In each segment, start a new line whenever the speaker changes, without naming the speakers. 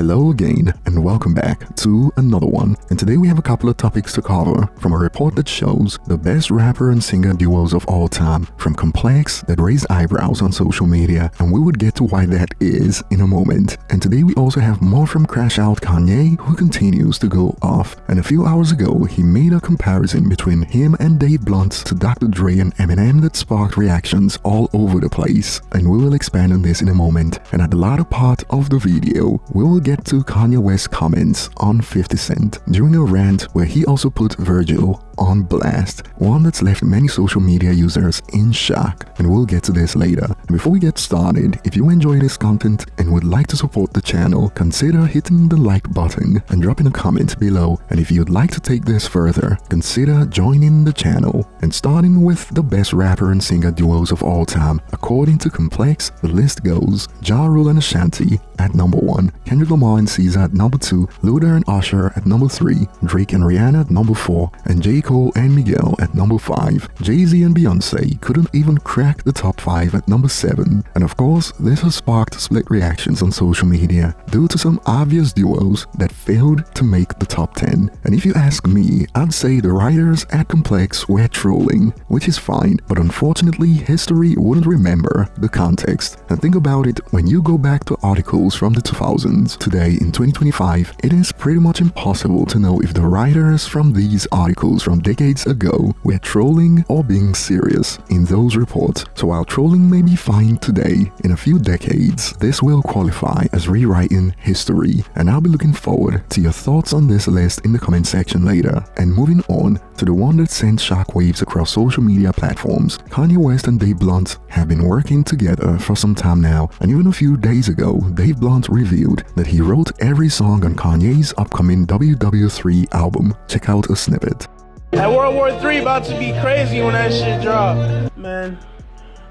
Hello again and welcome back to another one, and today we have a couple of topics to cover from a report that shows the best rapper and singer duos of all time, from Complex that raised eyebrows on social media, and we would get to why that is in a moment. And today we also have more from Crash Out Kanye, who continues to go off, and a few hours ago he made a comparison between him and Dave Blunt to Dr. Dre and Eminem that sparked reactions all over the place, and we will expand on this in a moment. And at the latter part of the video we will get to Kanye West's comments on 50 Cent during a rant where he also put Virgil on blast, one that's left many social media users in shock, and we'll get to this later. And before we get started, if you enjoy this content and would like to support the channel, consider hitting the like button and dropping a comment below. And if you'd like to take this further, consider joining the channel. And starting with the best rapper and singer duos of all time, according to Complex, the list goes Ja Rule and Ashanti at number 1, Kendrick Lamar and SZA at number 2, Luda and Usher at number 3, Drake and Rihanna at number 4, and J. Cole and Miguel at number 5. Jay-Z and Beyonce couldn't even crack the top 5 at number 7. And of course, this has sparked split reactions on social media due to some obvious duos that failed to make the top 10. And if you ask me, I'd say the writers at Complex were trolling, which is fine, but unfortunately history wouldn't remember the context. And think about it, when you go back to articles from the 2000s, today in 2025, it is pretty much impossible to know if the writers from these articles from decades ago were trolling or being serious in those reports. So while trolling may be fine today, in a few decades, this will qualify as rewriting history. And I'll be looking forward to your thoughts on this list in the comment section later. And moving on to the one that sent shockwaves across social media platforms, Kanye West and Dave Blunt have been working together for some time now, and even a few days ago, Dave Blunt revealed that he wrote every song on Kanye's upcoming WW3 album. Check out a snippet.
That World War III about to be crazy when that shit drop. Man,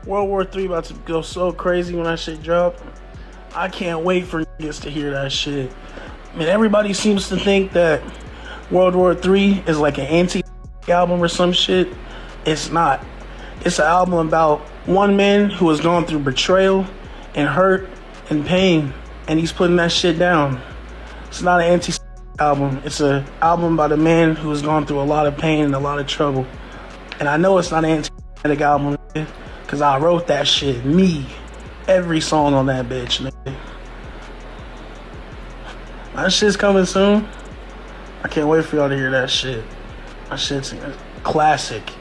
World War III about to go so crazy when that shit drop. I can't wait for niggas to hear that shit. Man, everybody seems to think that World War III is like an anti-album or some shit. It's not. It's an album about one man who has gone through betrayal and hurt and pain, and he's putting that shit down. It's not an anti-album. It's an album about a man who has gone through a lot of pain and a lot of trouble. And I know it's not an anti album because I wrote that shit. Me. Every song on that bitch, nigga. That shit's coming soon. I can't wait for y'all to hear that shit. That shit's a classic.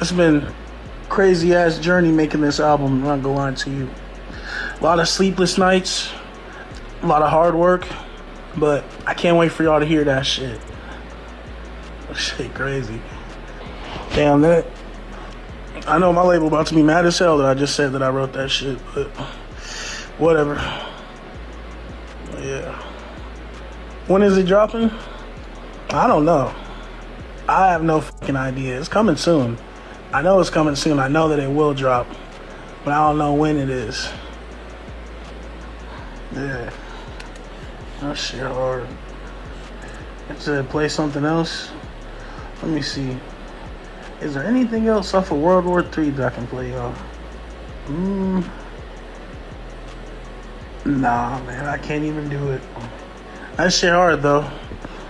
It's been a crazy ass journey making this album, I'm not gonna lie to you. A lot of sleepless nights, a lot of hard work, but I can't wait for y'all to hear that shit. That shit crazy. Damn, that. I know my label about to be mad as hell that I just said that I wrote that shit, but whatever. Yeah. When is it dropping? I don't know. I have no fucking idea. It's coming soon. I know it's coming soon. I know that it will drop, but I don't know when it is. Yeah. That shit hard. To play something else. Let me see. Is there anything else off of World War III that I can play, y'all? Nah, man, I can't even do it. That shit hard, though.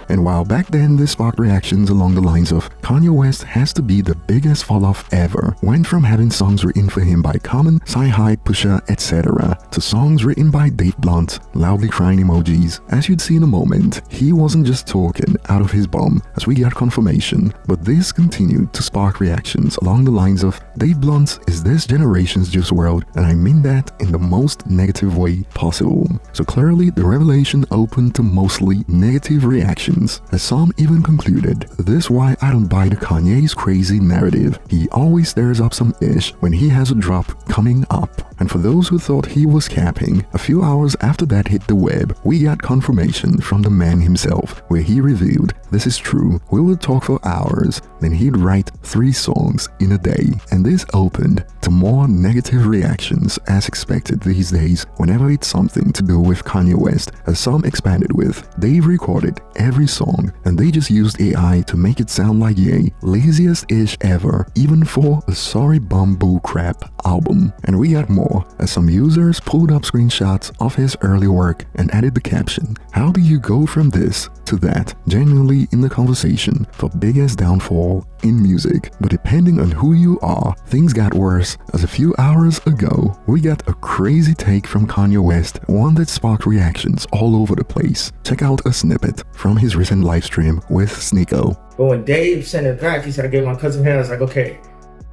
And while back then this sparked reactions along the lines of Kanye West has to be the biggest fall-off ever, went from having songs written for him by Common, Sci-Hi, Pusha, etc. to songs written by Dave Blunt, loudly crying emojis. As you'd see in a moment, he wasn't just talking out of his bum, as we got confirmation, but this continued to spark reactions along the lines of Dave Blunt is this generation's Juice WRLD, and I mean that in the most negative way possible. So clearly the revelation opened to mostly negative reactions, as some even concluded, this why I don't buy the Kanye's crazy narrative. He always stirs up some ish when he has a drop coming up. And for those who thought he was capping, a few hours after that hit the web, we got confirmation from the man himself, where he revealed this is true. We would talk for hours, then he'd write 3 songs in a day, and this opened to more negative reactions as expected these days whenever it's something to do with Kanye West. As some expanded with, they've recorded every song and they just used AI to make it sound like Ye, laziest-ish ever, even for a sorry bamboo crap album. And we got more, as some users pulled up screenshots of his early work and added the caption, "How do you go from this to that?" Genuinely in the conversation for biggest downfall in music. But depending on who you are, things got worse, as a few hours ago we got a crazy take from Kanye West, one that sparked reactions all over the place. Check out a snippet from his recent livestream with Sneeko.
But when Dave sent it back, he said, I gave my cousin here, I was like, okay,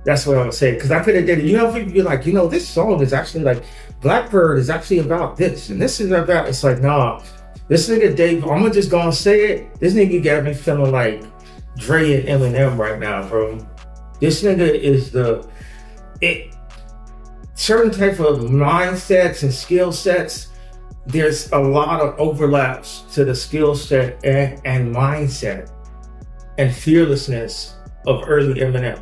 that's what I'm gonna say. Because I could have did it. You know, people be like, you know, this song is actually like, Blackbird is actually about this, and this is about, it's like, nah, this nigga Dave, I'm gonna just go and say it. This nigga got me feeling like Dre and Eminem right now, bro. This nigga is certain type of mindsets and skill sets. There's a lot of overlaps to the skill set and mindset and fearlessness of early Eminem.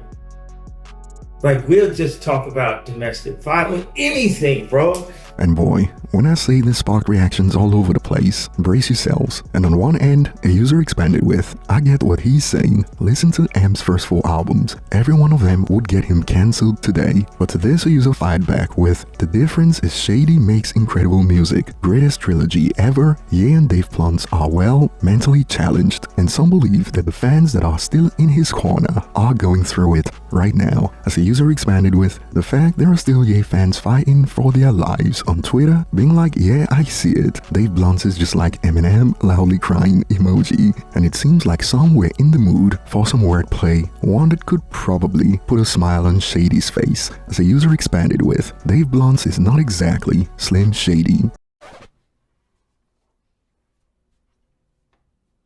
Like, we'll just talk about domestic violence, anything, bro.
And boy, when I say this sparked reactions all over the place, brace yourselves. And on one end, a user expanded with, I get what he's saying, listen to M's first 4 albums, every one of them would get him cancelled today. But to this a user fired back with, the difference is Shady makes incredible music, greatest trilogy ever, Ye and Dave Blunt are well, mentally challenged, and some believe that the fans that are still in his corner are going through it right now. As a user expanded with, the fact there are still Ye fans fighting for their lives on Twitter, being like, yeah, I see it. Dave Blunt is just like Eminem, loudly crying emoji. And it seems like some were in the mood for some wordplay, one that could probably put a smile on Shady's face. As a user expanded with, Dave Blunt is not exactly Slim Shady.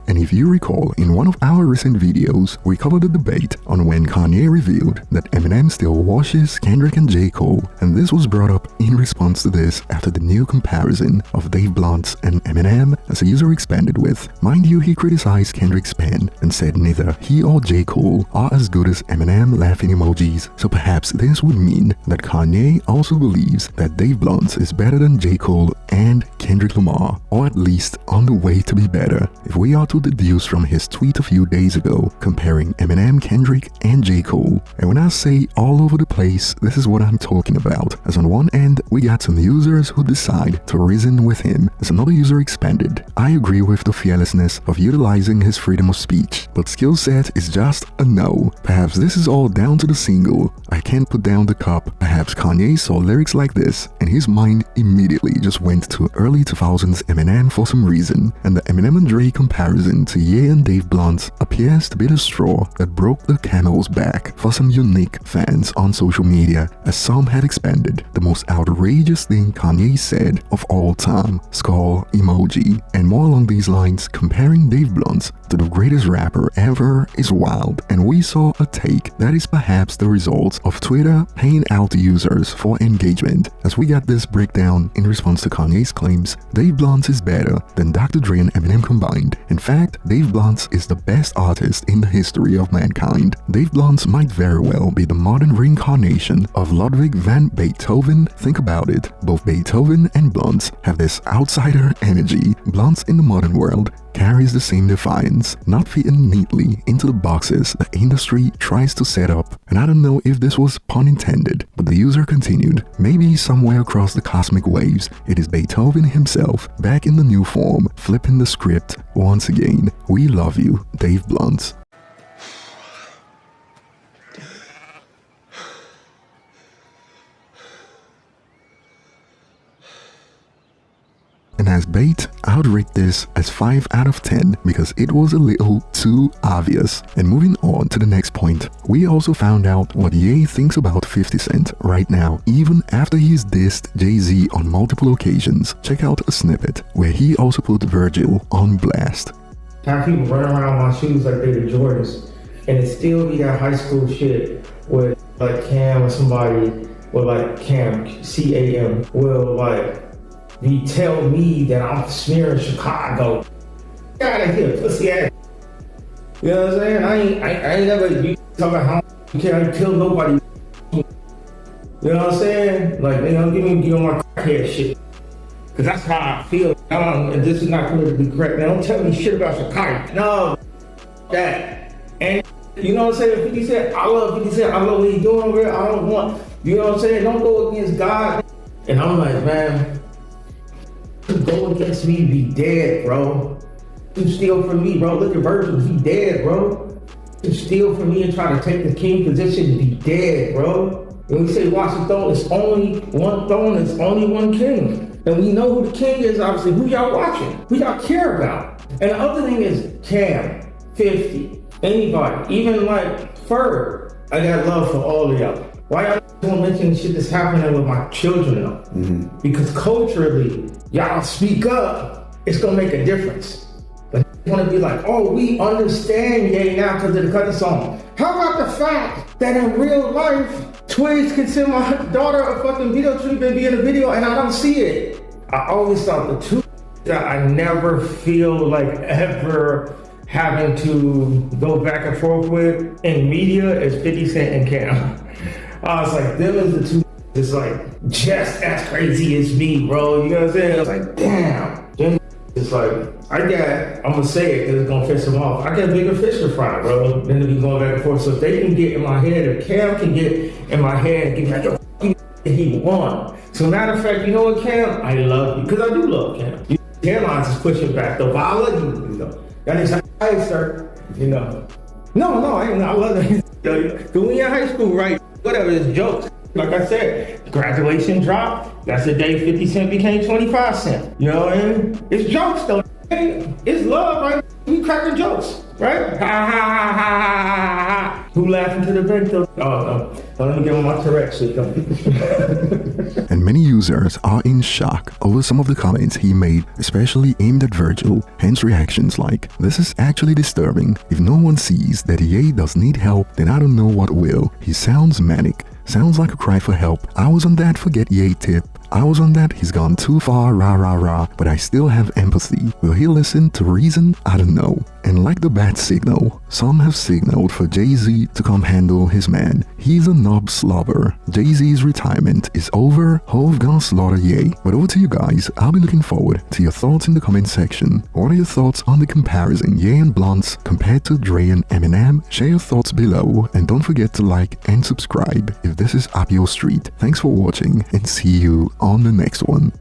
And if you recall, in one of our recent videos, we covered a debate on when Kanye revealed that Eminem still washes Kendrick and J. Cole, and this was brought up in response to this after the new comparison of Dave Blunt and Eminem, as a user expanded with, mind you, he criticized Kendrick's pen and said neither he or J. Cole are as good as Eminem laughing emojis, so perhaps this would mean that Kanye also believes that Dave Blunt is better than J. Cole and Kendrick Lamar, or at least on the way to be better. If we are to deduce from his tweet a few days ago comparing Eminem, Kendrick, and J. Cole. And when I say all over the place, this is what I'm talking about, as on one end we got some users who decide to reason with him, as another user expanded, I agree with the fearlessness of utilizing his freedom of speech, but Skillset is just a no. Perhaps this is all down to the single, I Can't Put Down the Cup. Perhaps Kanye saw lyrics like this and his mind immediately just went to early 2000s Eminem for some reason, and the Eminem and Dre comparison to Ye and Dave Blunt appears to be the straw that broke the camel's back for some unique fans on social media, as some had expanded the most outrageous thing Kanye said of all time, skull emoji, and more along these lines, comparing Dave Blunt to the greatest rapper ever is wild, and we saw a take that is perhaps the result of Twitter paying out users for engagement, as we got this breakdown in response to Kanye's claims. Dave Blunt is better than Dr. Dre and Eminem combined. In fact, Dave Blunt is the best artist in the history of mankind. Dave Blunt might very well be the modern reincarnation of Ludwig van Beethoven. Think about it, both Beethoven and Blunt have this outsider energy. Blunt in the modern world carries the same defiance, not fitting neatly into the boxes the industry tries to set up. And I don't know if this was pun intended, but the user continued, maybe somewhere across the cosmic waves, it is Beethoven himself, back in the new form, flipping the script once again. We love you, Dave Blunt. And as bait, I would rate this as 5 out of 10 because it was a little too obvious. And moving on to the next point, we also found out what Ye thinks about 50 Cent right now, even after he's dissed Jay-Z on multiple occasions. Check out a snippet where he also put Virgil on blast.
Have people run around my shoes like they the Jordans, and it still be that high school shit with like Cam or somebody, or like Cam, C-A-M, will like tell me that I'm smearing Chicago. Get out of here, pussy ass. You know what I'm saying? I ain't never be talking about how you can't kill nobody. You know what I'm saying? Like, you know, give me my crackhead shit. Cause that's how I feel. And this is not politically correct. Now don't tell me shit about Chicago. No, that. And you know what I'm saying? 50 Cent, I love 50 Cent. I love what he's doing over there. I don't want, you know what I'm saying? Don't go against God. And I'm like, man, you go against me, be dead, bro. You steal from me, bro. Look at Virgil, he dead, bro. You steal from me and try to take the king position, be dead, bro. When we say watch the throne, it's only one throne, it's only one king. And we know who the king is, obviously. Who y'all watching? Who y'all care about? And the other thing is Cam, 50, anybody, even like Ferg. I got love for all of y'all. Why y'all don't mention the shit that's happening with my children though? Mm-hmm. Because culturally, y'all speak up, it's gonna make a difference. But you wanna be like, oh, we understand Ye now because of the Cutting song. How about the fact that in real life, Twigs can send my daughter a fucking video clip and be in a video and I don't see it? I always thought the two that I never feel like ever having to go back and forth with in media is 50 Cent and Cam. I was like, them is the two it's like just as crazy as me, bro. You know what I'm saying? I was like, damn. Them it's like, I'm gonna say it because it's gonna piss them off. I got bigger fish to fry, bro, than to be going back and forth. So if they can get in my head, if Cam can get in my head and get like, yo, he won. So matter of fact, you know what, Cam? I love you, because I do love Cam. Cam lines is pushing back, though, but I love you, you know. That is how I start, you know. No, I love it. Because when you're in high school, right, whatever, it's jokes. Like I said, graduation drop, that's the day 50 Cent became 25 cents. You know what I mean? It's jokes though. It's love, right? We cracking jokes, right? Ha ha ha ha ha ha. Who laughing to the bank though? Oh, no. Let me get on my Tourette's shit.
And many users are in shock over some of the comments he made, especially aimed at Virgil, hence reactions like, this is actually disturbing. If no one sees that Ye does need help, then I don't know what will. He sounds manic. Sounds like a cry for help. I was on that forget Ye tip. I was on that he's gone too far, rah rah rah, but I still have empathy. Will he listen to reason? I don't know. And like the bat signal, some have signaled for Jay-Z to come handle his man. He's a knob slobber. Jay-Z's retirement is over. Hov gonna slaughter Ye. But over to you guys. I'll be looking forward to your thoughts in the comment section. What are your thoughts on the comparison Ye and Blunts compared to Dre and Eminem? Share your thoughts below and don't forget to like and subscribe if this is up your street. Thanks for watching and see you on the next one.